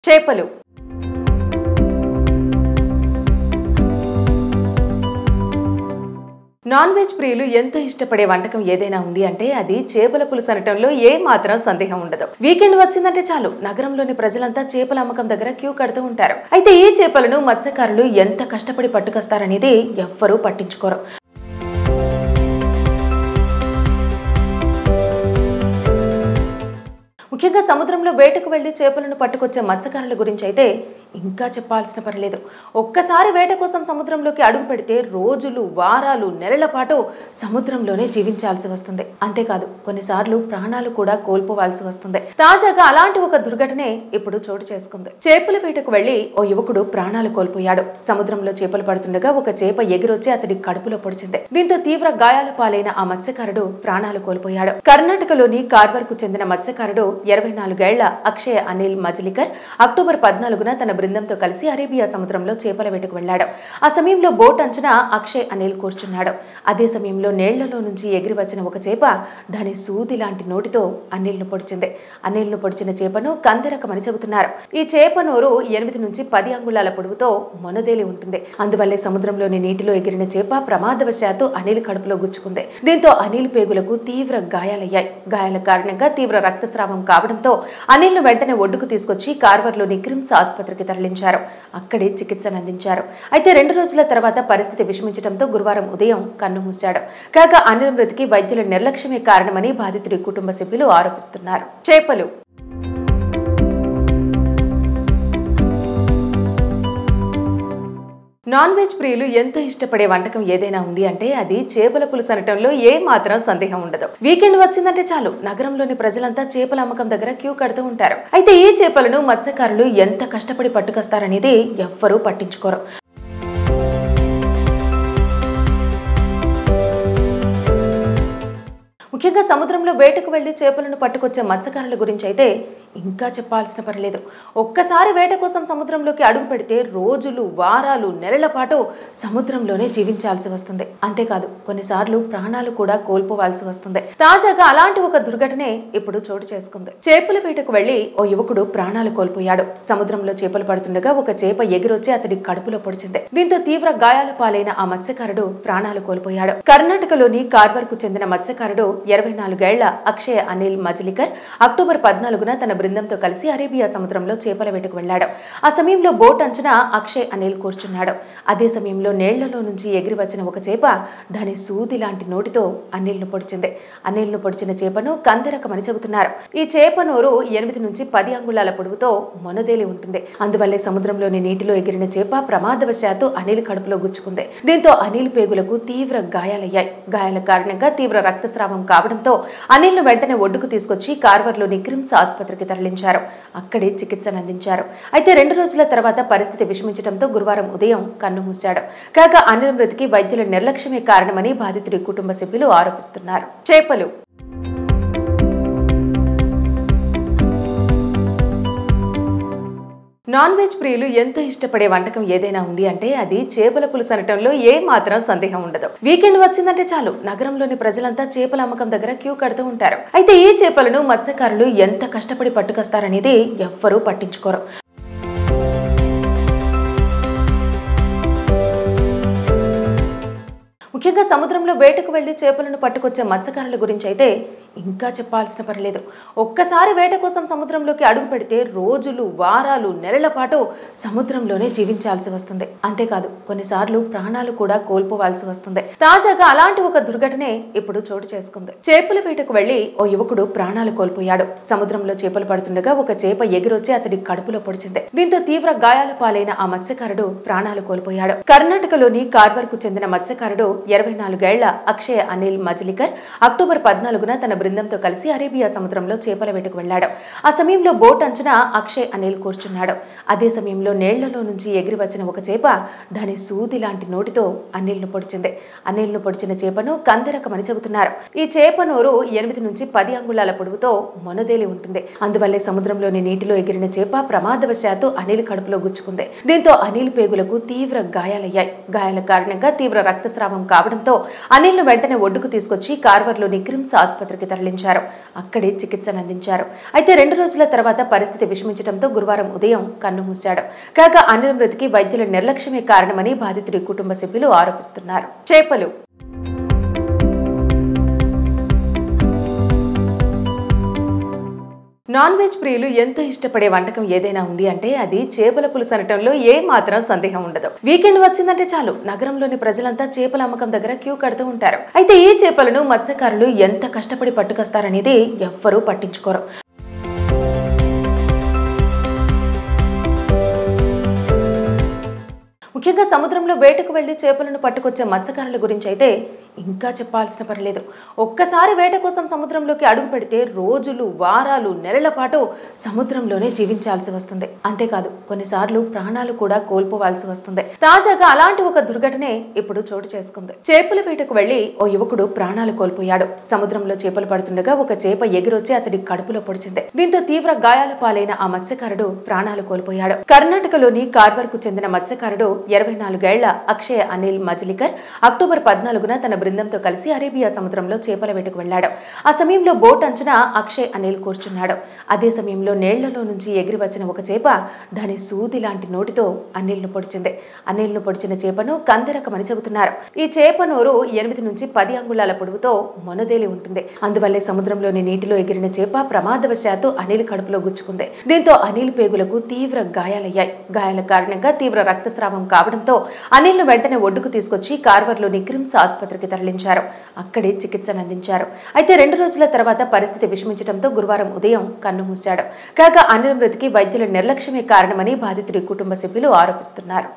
చేపలు non veg ప్రియులు ఎంతో ఇష్టపడే వంటకం ఏదైనా ఉంది అంటే అది చేపల పులుసు అనటంలో ఏ మాత్రం సందేహం ఉండదు. వీకెండ్ వచ్చిందంటే చాలు నగరంలోని ప్రజలంతా చేపల అమ్మకం దగ్గర క్యూ కడుతూ ఉంటారు. అయితే ఈ చేపలను మత్స్యకారులు ఎంత కష్టపడి పట్టుకొస్తారనేది ఎవ్వరూ పట్టించుకోరు. ముఖ్యంగా సముద్రంలో వేటకు వెళ్లి చేపలను పట్టుకొచ్చే మత్స్యకారుల గురించి అయితే ఇంకా చెప్పాల్సిన పర్లేదు. ఒక్కసారి వేట కోసం సముద్రంలోకి అడుగు పెడితే రోజులు, వారాలు, నెలల పాటు సముద్రంలోనే జీవించాల్సి వస్తుంది. అంతేకాదు కొన్నిసార్లు ప్రాణాలు కూడా కోల్పోవాల్సి వస్తుంది. తాజాగా అలాంటి ఒక దుర్ఘటనే ఇప్పుడు చోటు చేసుకుంది. చేపల వేటకు వెళ్లి ఓ యువకుడు ప్రాణాలు కోల్పోయాడు. సముద్రంలో చేపలు పడుతుండగా ఒక చేప ఎగిరొచ్చి అతడి కడుపులో పొడిచింది. దీంతో తీవ్ర గాయాల పాలైన ఆ మత్స్యకారుడు ప్రాణాలు కోల్పోయాడు. కర్ణాటకలోని కార్వార్ కు చెందిన మత్స్యకారుడు 24 ఏళ్ల అక్షయ్ అనిల్ మజ్లికర్ అక్టోబర్ 14న తన బృందంతో కలిసి అరేబియా సముద్రంలో చేపల వేటకు వెళ్లాడు. ఆ సమయంలో బోట్ అంచున అక్షయ్ అనిల్ కూర్చున్నాడు. అదే సమయంలో నీళ్లలో నుంచి ఎగిరి వచ్చిన ఒక చేప దాని సూది లాంటి నోటితో అనిల్ను పొడిచింది. అనిల్ను పొడిచిన చేపను కందిరకమని చెబుతున్నారు. ఈ చేప నోరు 8 నుంచి 10 అంగుళాల పొడవుతో మొనదేలి ఉంటుంది. అందువల్లే సముద్రంలోని నీటిలో ఎగిరిన చేప ప్రమాదవశాత్తు అనిల్ కడుపులో గుచ్చుకుంది. దీంతో అనిల్ పేగులకు తీవ్ర గాయాలయ్యాయి. గాయాల కారణంగా తీవ్ర రక్తస్రావం కావడంతో అనిల్ను వెంటనే ఒడ్డుకు తీసుకొచ్చి కార్వర్లోని క్రిమ్స్ ఆసుపత్రికి తరలించారు. అక్కడే చికిత్సను అందించారు. అయితే 2 రోజుల తర్వాత పరిస్థితి విషమించడంతో గురువారం ఉదయం కన్నుమూశాడు. కాగా అనిల్ మృతికి వైద్యుల నిర్లక్ష్యమే కారణమని బాధితుడి కుటుంబ సభ్యులు ఆరోపిస్తున్నారు. చేపలు నాన్ వెజ్ ప్రియులు ఎంతో ఇష్టపడే వంటకం ఏదైనా ఉంది అంటే అది చేపల పులుసు అనటంలో ఏ మాత్రం సందేహం ఉండదు. వీకెండ్ వచ్చిందంటే చాలు నగరంలోని ప్రజలంతా చేపల అమ్మకం దగ్గర క్యూ కడుతూ ఉంటారు. అయితే ఈ చేపలను మత్స్యకారులు ఎంత కష్టపడి పట్టుకొస్తారనేది ఎవ్వరూ పట్టించుకోరు. ముఖ్యంగా సముద్రంలో వేటకు వెళ్లి చేపలను పట్టుకొచ్చే మత్స్యకారుల గురించి అయితే ఇంకా చెప్పాల్సిన పర్లేదు. ఒక్కసారి వేట కోసం సముద్రంలోకి అడుగు పెడితే రోజులు, వారాలు, నెలల పాటు సముద్రంలోనే జీవించాల్సి వస్తుంది. అంతేకాదు కొన్నిసార్లు ప్రాణాలు కూడా కోల్పోవాల్సి వస్తుంది. తాజాగా అలాంటి ఒక దుర్ఘటనే ఇప్పుడు చోటు చేసుకుంది. చేపల వేటకు వెళ్లి ఓ యువకుడు ప్రాణాలు కోల్పోయాడు. సముద్రంలో చేపలు పడుతుండగా ఒక చేప ఎగిరొచ్చి అతడి కడుపులో పొడిచింది. దీంతో తీవ్ర గాయాల పాలైన ఆ మత్స్యకారుడు ప్రాణాలు కోల్పోయాడు. కర్ణాటకలోని కార్వార్ కు చెందిన మత్స్యకారుడు 24 ఏళ్ల అక్షయ్ అనిల్ మజ్లికర్ అక్టోబర్ 14న తన బృందంతో కలిసి అరేబియా సముద్రంలో చేపల వేటకు వెళ్లాడు. ఆ సమయంలో బోట్ అంచున అక్షయ్ అనిల్ కూర్చున్నాడు. అదే సమయంలో నీళ్లలో నుంచి ఎగిరి వచ్చిన ఒక చేప దాని సూది లాంటి నోటితో అనిల్ను పొడిచింది. అనిల్ను పొడిచిన చేపను కందిరకమని చెబుతున్నారు. ఈ చేప నోరు 8 నుంచి 10 అంగుళాల పొడవుతో మొనదేలి ఉంటుంది. అందువల్లే సముద్రంలోని నీటిలో ఎగిరిన చేప ప్రమాదవశాత్తు అనిల్ కడుపులో గుచ్చుకుంది. దీంతో అనిల్ పేగులకు తీవ్ర గాయాలయ్యాయి. గాయాల కారణంగా తీవ్ర రక్తస్రావం కావడంతో అనిల్ను వెంటనే ఒడ్డుకు తీసుకొచ్చి కార్వర్లోని క్రిమ్స్ ఆసుపత్రికి తరలించారు. అక్కడే చికిత్సను అందించారు. అయితే 2 రోజుల తర్వాత పరిస్థితి విషమించడంతో గురువారం ఉదయం కన్నుమూశాడు. కాగా అనిల్ మృతికి వైద్యుల నిర్లక్ష్యమే కారణమని బాధితుడి కుటుంబ సభ్యులు ఆరోపిస్తున్నారు. చేపలు నాన్ వెజ్ ప్రియులు ఎంతో ఇష్టపడే వంటకం ఏదైనా ఉంది అంటే అది చేపల పులుసు అనటంలో ఏ మాత్రం సందేహం ఉండదు. వీకెండ్ వచ్చిందంటే చాలు నగరంలోని ప్రజలంతా చేపల అమ్మకం దగ్గర క్యూ కడుతూ ఉంటారు. అయితే ఈ చేపలను మత్స్యకారులు ఎంత కష్టపడి పట్టుకొస్తారనేది ఎవ్వరూ పట్టించుకోరు. ముఖ్యంగా సముద్రంలో వేటకు వెళ్లి చేపలను పట్టుకొచ్చే మత్స్యకారుల గురించి అయితే ఇంకా చెప్పాల్సిన పర్లేదు. ఒక్కసారి వేట కోసం సముద్రంలోకి అడుగు పెడితే రోజులు, వారాలు, నెలల పాటు సముద్రంలోనే జీవించాల్సి వస్తుంది. అంతేకాదు కొన్నిసార్లు ప్రాణాలు కూడా కోల్పోవాల్సి వస్తుంది. తాజాగా అలాంటి ఒక దుర్ఘటనే ఇప్పుడు చోటు చేసుకుంది. చేపల వేటకు వెళ్లి ఓ యువకుడు ప్రాణాలు కోల్పోయాడు. సముద్రంలో చేపలు పడుతుండగా ఒక చేప ఎగిరొచ్చి అతడి కడుపులో పొడిచింది. దీంతో తీవ్ర గాయాల పాలైన ఆ మత్స్యకారుడు ప్రాణాలు కోల్పోయాడు. కర్ణాటకలోని కార్వార్ కు చెందిన మత్స్యకారుడు 24 ఏళ్ల అక్షయ్ అనిల్ మజ్లికర్ అక్టోబర్ 14న తన బృందంతో కలిసి అరేబియా సముద్రంలో చేపల వేటకు వెళ్లాడు. ఆ సమయంలో బోట్ అంచున అక్షయ్ అనిల్ కూర్చున్నాడు. అదే సమయంలో నీళ్లలో నుంచి ఎగిరి వచ్చిన ఒక చేప దాని సూది లాంటి నోటితో అనిల్ను పొడిచింది. అనిల్ను పొడిచిన చేపను కందిరకమని చెబుతున్నారు. ఈ చేప నోరు 8 నుంచి 10 అంగుళాల పొడవుతో మొనదేలి ఉంటుంది. అందువల్లే సముద్రంలోని నీటిలో ఎగిరిన చేప ప్రమాదవశాత్తు అనిల్ కడుపులో గుచ్చుకుంది. దీంతో అనిల్ పేగులకు తీవ్ర గాయాలయ్యాయి. గాయాల కారణంగా తీవ్ర రక్తస్రావం కావడంతో అనిల్ను వెంటనే ఒడ్డుకు తీసుకొచ్చి కార్వర్లోని క్రిమ్స్ ఆసుపత్రికి తరలించారు. అక్కడే చికిత్సను అందించారు. అయితే 2 రోజుల తర్వాత పరిస్థితి విషమించడంతో గురువారం ఉదయం కన్నుమూశాడు. కాగా అనిల్ మృతికి వైద్యుల నిర్లక్ష్యమే కారణమని బాధితుడి కుటుంబ సభ్యులు ఆరోపిస్తున్నారు. చేపలు నాన్ వెజ్ ప్రియులు ఎంతో ఇష్టపడే వంటకం ఏదైనా ఉంది అంటే అది చేపల పులుసు అనటంలో ఏ మాత్రం సందేహం ఉండదు. వీకెండ్ వచ్చిందంటే చాలు నగరంలోని ప్రజలంతా చేపల అమ్మకం దగ్గర క్యూ కడుతూ ఉంటారు. అయితే ఈ చేపలను మత్స్యకారులు ఎంత కష్టపడి పట్టుకొస్తారనేది ఎవ్వరూ పట్టించుకోరు. ముఖ్యంగా సముద్రంలో వేటకు వెళ్లి చేపలను పట్టుకొచ్చే మత్స్యకారుల గురించి అయితే ఇంకా చెప్పాల్సిన పర్లేదు. ఒక్కసారి వేట కోసం సముద్రంలోకి అడుగు పెడితే రోజులు, వారాలు, నెలల పాటు సముద్రంలోనే జీవించాల్సి వస్తుంది. అంతేకాదు కొన్నిసార్లు ప్రాణాలు కూడా కోల్పోవాల్సి వస్తుంది. తాజాగా అలాంటి ఒక దుర్ఘటనే ఇప్పుడు చోటు చేసుకుంది. చేపల వేటకు వెళ్లి ఓ యువకుడు ప్రాణాలు కోల్పోయాడు. సముద్రంలో చేపలు పడుతుండగా ఒక చేప ఎగిరొచ్చి అతడి కడుపులో పొడిచింది. దీంతో తీవ్ర గాయాల పాలైన ఆ మత్స్యకారుడు ప్రాణాలు కోల్పోయాడు. కర్ణాటకలోని కార్వార్ కు చెందిన మత్స్యకారుడు 24 ఏళ్ల అక్షయ్ అనిల్ మజ్లికర్ అక్టోబర్ 14న తన బృందంతో కలిసి అరేబియా సముద్రంలో చేపల వేటకు వెళ్లాడు. ఆ సమయంలో బోట్ అంచున అక్షయ్ అనిల్ కూర్చున్నాడు. అదే సమయంలో నీళ్లలో నుంచి ఎగిరి వచ్చిన ఒక చేప దాని సూది లాంటి నోటితో అనిల్ను పొడిచింది. అనిల్ను పొడిచిన చేపను కందెరకమని చెబుతున్నారు. ఈ చేప నోరు 8 నుంచి 10 అంగుళాల పొడవుతో మొనదేలి ఉంటుంది. అందువల్లే సముద్రంలోని నీటిలో ఎగిరిన చేప ప్రమాదవశాత్తు అనిల్ కడుపులో గుచ్చుకుంది. దీంతో అనిల్ పేగులకు తీవ్ర గాయాలయ్యాయి. గాయాల కారణంగా తీవ్ర రక్తస్రావం కావడంతో అనిల్ను వెంటనే ఒడ్డుకు తీసుకొచ్చి కార్వర్లోని క్రిమ్స్ ఆసుపత్రికి తరలించారు. అక్కడే చికిత్సను అందించారు. అయితే 2 రోజుల తర్వాత పరిస్థితి విషమించడంతో గురువారం ఉదయం కన్నుమూశాడు. కాగా అనిల్ మృతికి వైద్యుల నిర్లక్ష్యమే కారణమని బాధితుడి కుటుంబ సభ్యులు ఆరోపిస్తున్నారు.